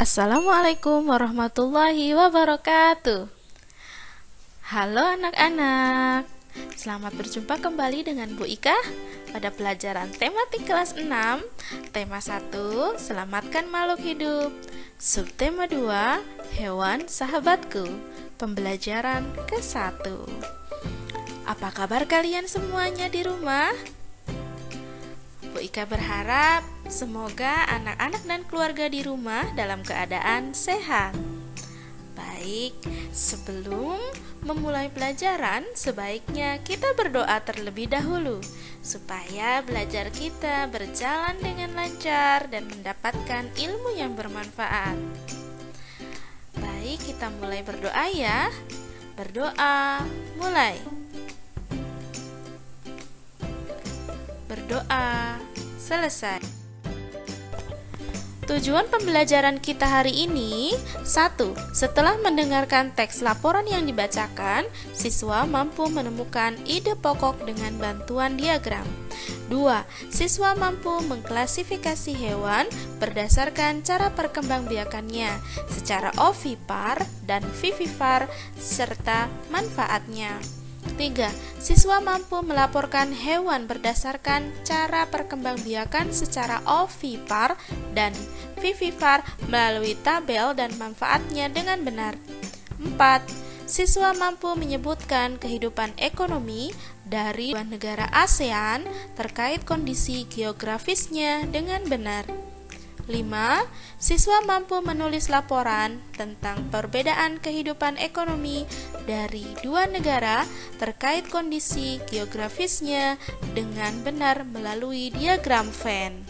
Assalamualaikum warahmatullahi wabarakatuh. Halo anak-anak, selamat berjumpa kembali dengan Bu Ika pada pelajaran tematik kelas 6. Tema 1, selamatkan makhluk hidup. Subtema 2, hewan sahabatku. Pembelajaran ke-1. Apa kabar kalian semuanya di rumah? Bu Ika berharap semoga anak-anak dan keluarga di rumah dalam keadaan sehat. Baik, sebelum memulai pelajaran, sebaiknya kita berdoa terlebih dahulu supaya belajar kita berjalan dengan lancar dan mendapatkan ilmu yang bermanfaat. Baik, kita mulai berdoa ya. Berdoa, mulai. Berdoa, selesai. Tujuan pembelajaran kita hari ini: 1. Setelah mendengarkan teks laporan yang dibacakan, siswa mampu menemukan ide pokok dengan bantuan diagram. 2. Siswa mampu mengklasifikasi hewan berdasarkan cara perkembangbiakannya secara ovipar dan vivipar serta manfaatnya. 3. Siswa mampu melaporkan hewan berdasarkan cara perkembangbiakan secara ovipar dan vivipar melalui tabel dan manfaatnya dengan benar. 4. Siswa mampu menyebutkan kehidupan ekonomi dari negara ASEAN terkait kondisi geografisnya dengan benar. 5. Siswa mampu menulis laporan tentang perbedaan kehidupan ekonomi dari dua negara terkait kondisi geografisnya dengan benar melalui diagram Venn.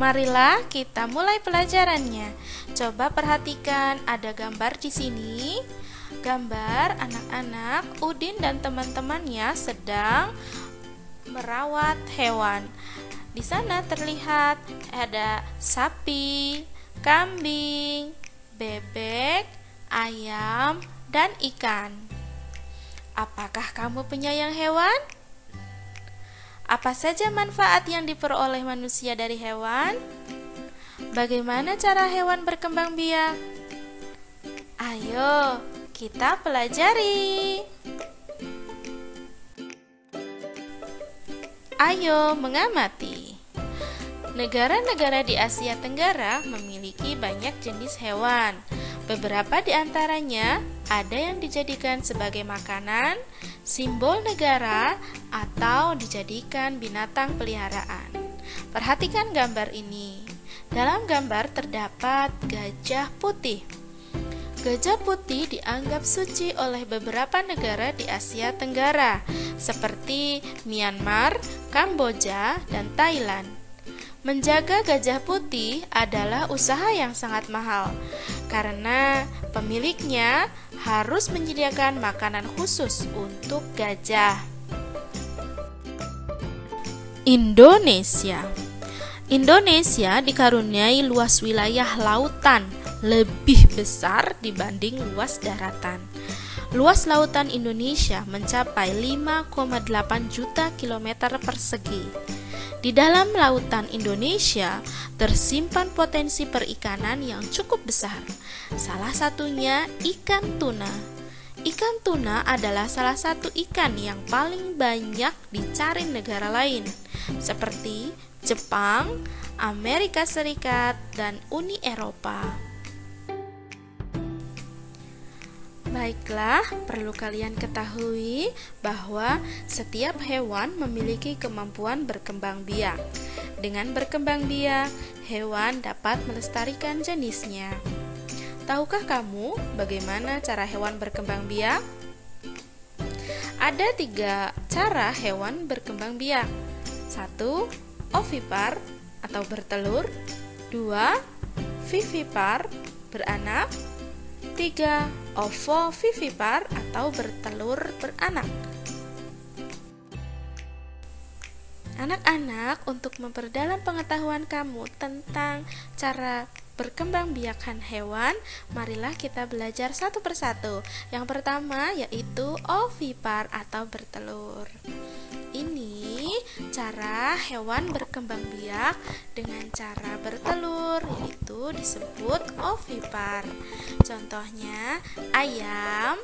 Marilah kita mulai pelajarannya. Coba perhatikan, ada gambar di sini. Gambar anak-anak Udin dan teman-temannya sedang merawat hewan. Di sana terlihat ada sapi, kambing, bebek, ayam, dan ikan. Apakah kamu penyayang hewan? Apa saja manfaat yang diperoleh manusia dari hewan? Bagaimana cara hewan berkembang biak? Ayo, kita pelajari. Ayo mengamati. Negara-negara di Asia Tenggara memiliki banyak jenis hewan. Beberapa di antaranya ada yang dijadikan sebagai makanan, simbol negara, atau dijadikan binatang peliharaan. Perhatikan gambar ini. Dalam gambar terdapat gajah putih. Gajah putih dianggap suci oleh beberapa negara di Asia Tenggara, seperti Myanmar, Kamboja, dan Thailand. Menjaga gajah putih adalah usaha yang sangat mahal, karena pemiliknya harus menyediakan makanan khusus untuk gajah. Indonesia dikaruniai luas wilayah lautan lebih besar dibanding luas daratan. Luas lautan Indonesia mencapai 5,8 juta kilometer persegi. Di dalam lautan Indonesia tersimpan potensi perikanan yang cukup besar. Salah satunya ikan tuna. Ikan tuna adalah salah satu ikan yang paling banyak dicari negara lain, seperti Jepang, Amerika Serikat, dan Uni Eropa. Baiklah, perlu kalian ketahui bahwa setiap hewan memiliki kemampuan berkembang biak. Dengan berkembang biak, hewan dapat melestarikan jenisnya. Tahukah kamu bagaimana cara hewan berkembang biak? Ada 3 cara hewan berkembang biak. 1. Ovipar atau bertelur. 2. Vivipar, beranak. 3. Ovovivipar atau bertelur beranak. Anak-anak, untuk memperdalam pengetahuan kamu tentang cara berkembangbiakan hewan, marilah kita belajar satu persatu. Yang pertama yaitu ovipar atau bertelur. Ini cara hewan berkembang biak dengan cara bertelur, yaitu disebut ovipar. Contohnya ayam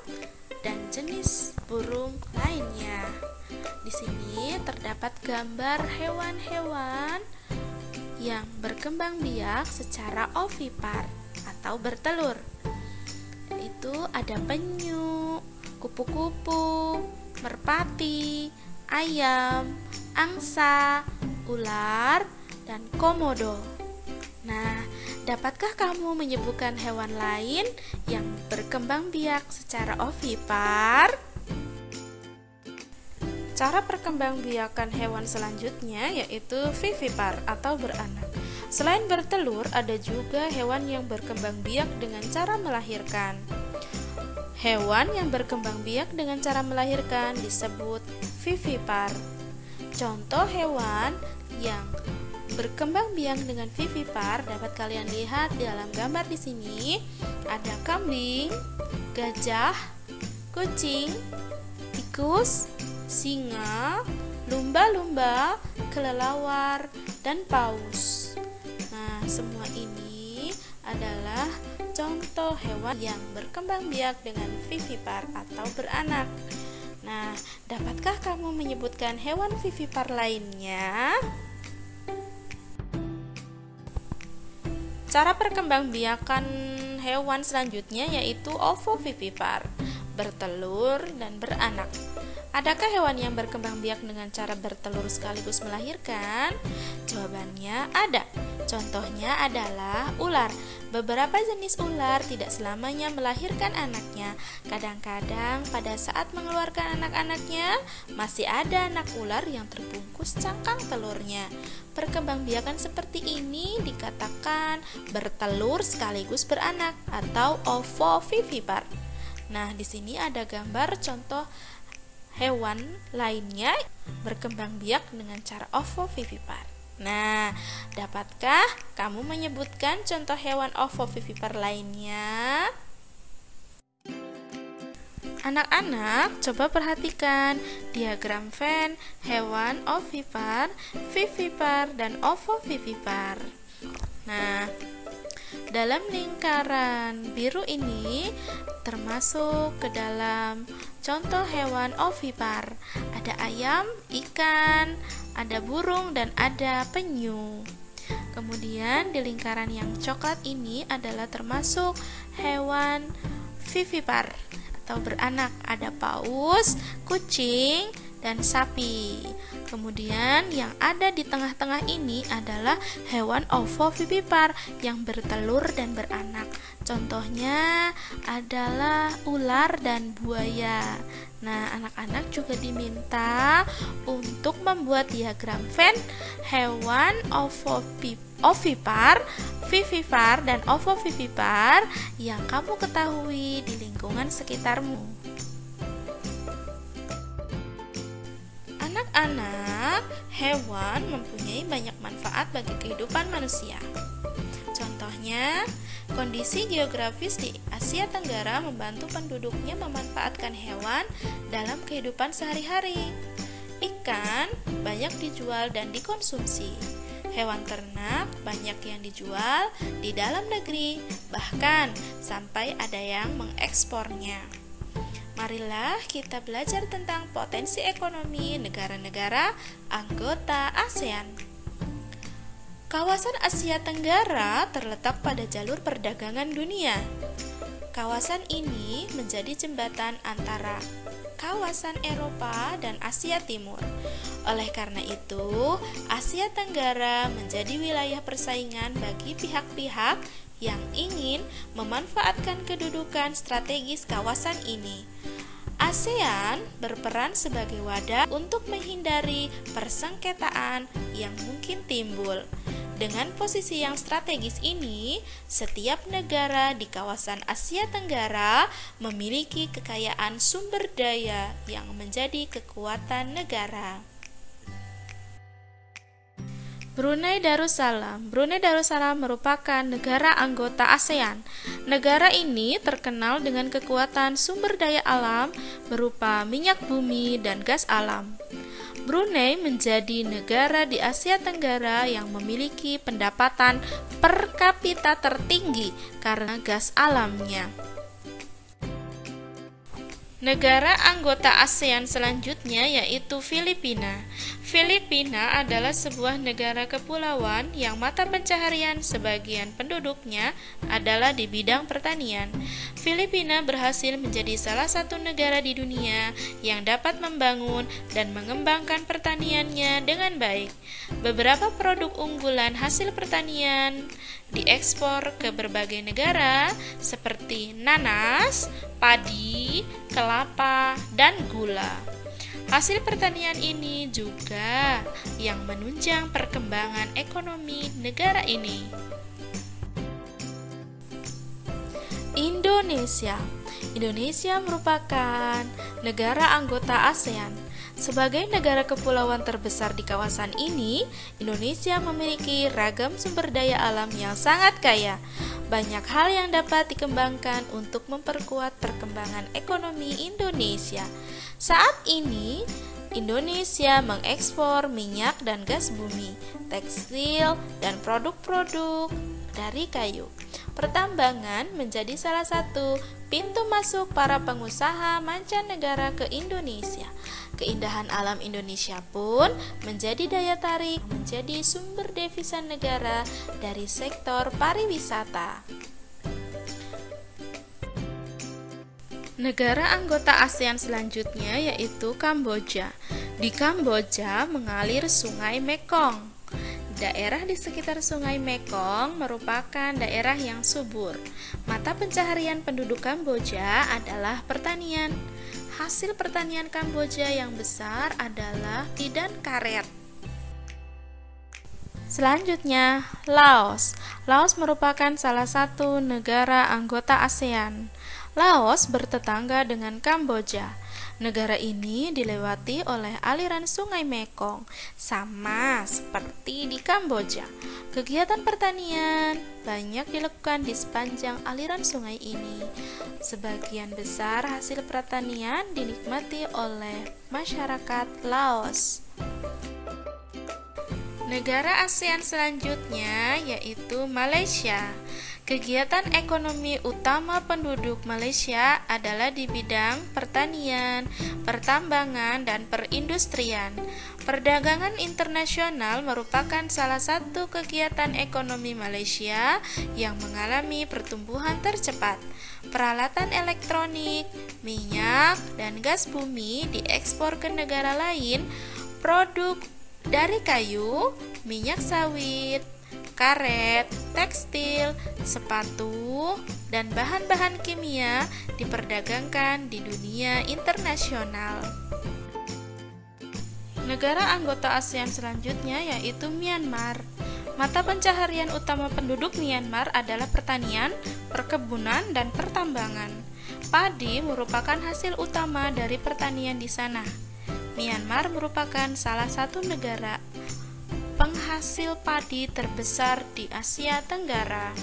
dan jenis burung lainnya. Di sini terdapat gambar hewan-hewan yang berkembang biak secara ovipar atau bertelur. Yaitu ada penyu, kupu-kupu, merpati, ayam, angsa, ular, dan komodo. Nah, dapatkah kamu menyebutkan hewan lain yang berkembang biak secara ovipar? Cara perkembangbiakan hewan selanjutnya yaitu vivipar atau beranak. Selain bertelur, ada juga hewan yang berkembang biak dengan cara melahirkan. Hewan yang berkembang biak dengan cara melahirkan disebut vivipar. Contoh hewan yang berkembang biak dengan vivipar dapat kalian lihat di dalam gambar di sini. Ada kambing, gajah, kucing, tikus, singa, lumba-lumba, kelelawar, dan paus. Nah, semua ini adalah contoh hewan yang berkembang biak dengan vivipar atau beranak. Nah, dapatkah kamu menyebutkan hewan vivipar lainnya? Cara perkembangbiakan hewan selanjutnya yaitu ovovivipar, bertelur dan beranak. Adakah hewan yang berkembang biak dengan cara bertelur sekaligus melahirkan? Jawabannya ada. Contohnya adalah ular. Beberapa jenis ular tidak selamanya melahirkan anaknya. Kadang-kadang pada saat mengeluarkan anak-anaknya, masih ada anak ular yang terbungkus cangkang telurnya. Perkembangbiakan seperti ini dikatakan bertelur sekaligus beranak atau ovovivipar. Nah, di sini ada gambar contoh hewan lainnya berkembang biak dengan cara ovovivipar. Nah, dapatkah kamu menyebutkan contoh hewan ovovivipar lainnya? Anak-anak, coba perhatikan diagram Venn hewan ovipar, vivipar, dan ovovivipar. Nah, dalam lingkaran biru ini termasuk ke dalam contoh hewan ovipar. Ada ayam, ikan, ada burung, dan ada penyu. Kemudian di lingkaran yang coklat ini adalah termasuk hewan vivipar atau beranak. Ada paus, kucing, dan sapi. Kemudian yang ada di tengah-tengah ini adalah hewan ovovivipar yang bertelur dan beranak. Contohnya adalah ular dan buaya. Nah, anak-anak juga diminta untuk membuat diagram Venn hewan ovipar, vivipar, dan ovovivipar yang kamu ketahui di lingkungan sekitarmu. Anak-anak, hewan mempunyai banyak manfaat bagi kehidupan manusia. Contohnya, kondisi geografis di Asia Tenggara membantu penduduknya memanfaatkan hewan dalam kehidupan sehari-hari. Ikan banyak dijual dan dikonsumsi. Hewan ternak banyak yang dijual di dalam negeri, bahkan sampai ada yang mengekspornya. Marilah kita belajar tentang potensi ekonomi negara-negara anggota ASEAN. Kawasan Asia Tenggara terletak pada jalur perdagangan dunia. Kawasan ini menjadi jembatan antara kawasan Eropa dan Asia Timur. Oleh karena itu, Asia Tenggara menjadi wilayah persaingan bagi pihak-pihak yang ingin memanfaatkan kedudukan strategis kawasan ini. ASEAN berperan sebagai wadah untuk menghindari persengketaan yang mungkin timbul. Dengan posisi yang strategis ini, setiap negara di kawasan Asia Tenggara memiliki kekayaan sumber daya yang menjadi kekuatan negara. Brunei Darussalam. Brunei Darussalam merupakan negara anggota ASEAN. Negara ini terkenal dengan kekuatan sumber daya alam berupa minyak bumi dan gas alam. Brunei menjadi negara di Asia Tenggara yang memiliki pendapatan per kapita tertinggi karena gas alamnya. Negara anggota ASEAN selanjutnya yaitu Filipina. Filipina adalah sebuah negara kepulauan yang mata pencaharian sebagian penduduknya adalah di bidang pertanian. Filipina berhasil menjadi salah satu negara di dunia yang dapat membangun dan mengembangkan pertaniannya dengan baik. Beberapa produk unggulan hasil pertanian diekspor ke berbagai negara seperti nanas, padi, kelapa, dan gula. Hasil pertanian ini juga yang menunjang perkembangan ekonomi negara ini. Indonesia merupakan negara anggota ASEAN. Sebagai negara kepulauan terbesar di kawasan ini, Indonesia memiliki ragam sumber daya alam yang sangat kaya. Banyak hal yang dapat dikembangkan untuk memperkuat perkembangan ekonomi Indonesia. Saat ini, Indonesia mengekspor minyak dan gas bumi, tekstil, dan produk-produk dari kayu. Pertambangan menjadi salah satu pintu masuk para pengusaha mancanegara ke Indonesia. Keindahan alam Indonesia pun menjadi daya tarik, menjadi sumber devisa negara dari sektor pariwisata. Negara anggota ASEAN selanjutnya yaitu Kamboja. Di Kamboja mengalir Sungai Mekong. Daerah di sekitar Sungai Mekong merupakan daerah yang subur. Mata pencaharian penduduk Kamboja adalah pertanian. Hasil pertanian Kamboja yang besar adalah padi dan karet. Selanjutnya, Laos. Laos merupakan salah satu negara anggota ASEAN. Laos bertetangga dengan Kamboja. Negara ini dilewati oleh aliran Sungai Mekong, sama seperti di Kamboja. Kegiatan pertanian banyak dilakukan di sepanjang aliran sungai ini. Sebagian besar hasil pertanian dinikmati oleh masyarakat Laos. Negara ASEAN selanjutnya yaitu Malaysia. Kegiatan ekonomi utama penduduk Malaysia adalah di bidang pertanian, pertambangan, dan perindustrian. Perdagangan internasional merupakan salah satu kegiatan ekonomi Malaysia yang mengalami pertumbuhan tercepat. Peralatan elektronik, minyak, dan gas bumi diekspor ke negara lain. Produk dari kayu, minyak sawit, karet, tekstil, sepatu, dan bahan-bahan kimia diperdagangkan di dunia internasional. Negara anggota ASEAN selanjutnya yaitu Myanmar. Mata pencaharian utama penduduk Myanmar adalah pertanian, perkebunan, dan pertambangan. Padi merupakan hasil utama dari pertanian di sana. Myanmar merupakan salah satu negara penghasil padi terbesar di Asia Tenggara.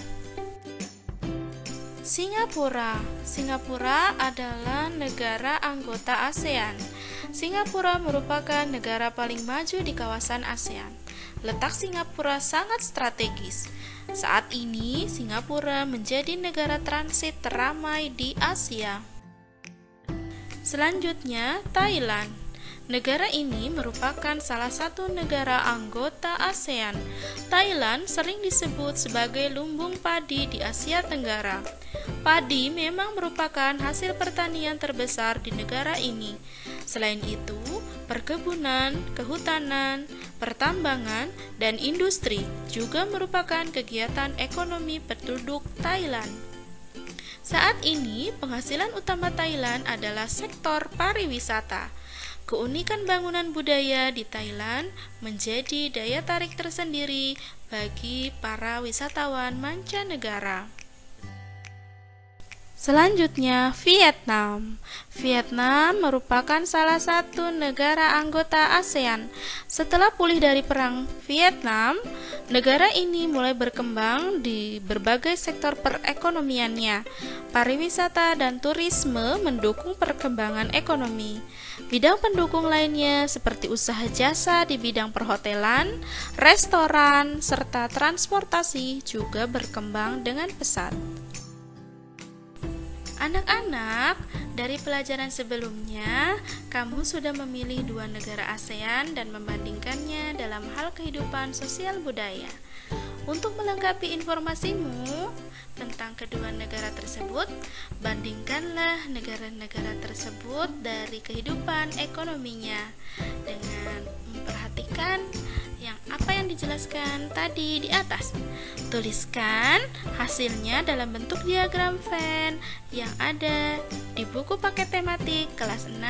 Singapura adalah negara anggota ASEAN. Singapura merupakan negara paling maju di kawasan ASEAN. Letak Singapura sangat strategis. Saat ini, Singapura menjadi negara transit teramai di Asia. Selanjutnya, Thailand. Negara ini merupakan salah satu negara anggota ASEAN. Thailand sering disebut sebagai lumbung padi di Asia Tenggara. Padi memang merupakan hasil pertanian terbesar di negara ini. Selain itu, perkebunan, kehutanan, pertambangan, dan industri juga merupakan kegiatan ekonomi penduduk Thailand. Saat ini, penghasilan utama Thailand adalah sektor pariwisata. Keunikan bangunan budaya di Thailand menjadi daya tarik tersendiri bagi para wisatawan mancanegara. Selanjutnya, Vietnam. Vietnam merupakan salah satu negara anggota ASEAN. Setelah pulih dari perang Vietnam, negara ini mulai berkembang di berbagai sektor perekonomiannya. Pariwisata dan turisme mendukung perkembangan ekonomi. Bidang pendukung lainnya seperti usaha jasa di bidang perhotelan, restoran, serta transportasi juga berkembang dengan pesat. Anak-anak, dari pelajaran sebelumnya, kamu sudah memilih dua negara ASEAN dan membandingkannya dalam hal kehidupan sosial budaya. Untuk melengkapi informasimu tentang kedua negara tersebut, bandingkanlah negara-negara tersebut dari kehidupan ekonominya dengan memperhatikan apa yang dijelaskan tadi di atas. Tuliskan hasilnya dalam bentuk diagram Venn yang ada di buku paket tematik kelas 6,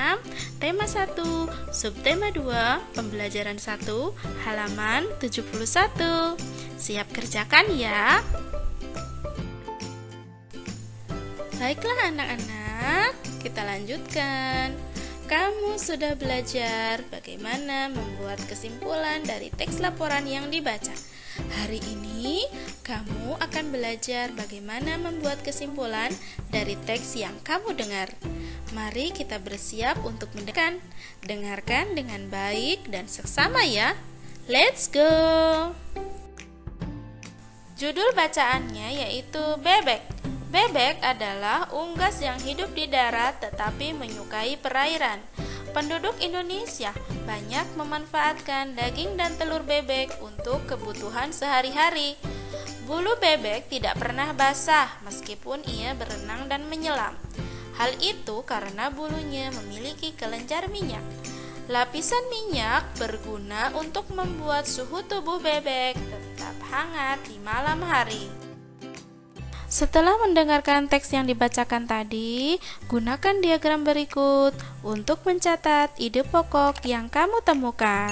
tema 1, subtema 2, pembelajaran 1, halaman 71. Siap kerjakan ya. Baiklah anak-anak, kita lanjutkan. Kamu sudah belajar bagaimana membuat kesimpulan dari teks laporan yang dibaca. Hari ini kamu akan belajar bagaimana membuat kesimpulan dari teks yang kamu dengar. Mari kita bersiap untuk mendengarkan. Dengarkan dengan baik dan seksama ya. Let's go! Judul bacaannya yaitu bebek. Bebek adalah unggas yang hidup di darat tetapi menyukai perairan. Penduduk Indonesia banyak memanfaatkan daging dan telur bebek untuk kebutuhan sehari-hari. Bulu bebek tidak pernah basah meskipun ia berenang dan menyelam. Hal itu karena bulunya memiliki kelenjar minyak. Lapisan minyak berguna untuk membuat suhu tubuh bebek tetap hangat di malam hari. Setelah mendengarkan teks yang dibacakan tadi, gunakan diagram berikut untuk mencatat ide pokok yang kamu temukan.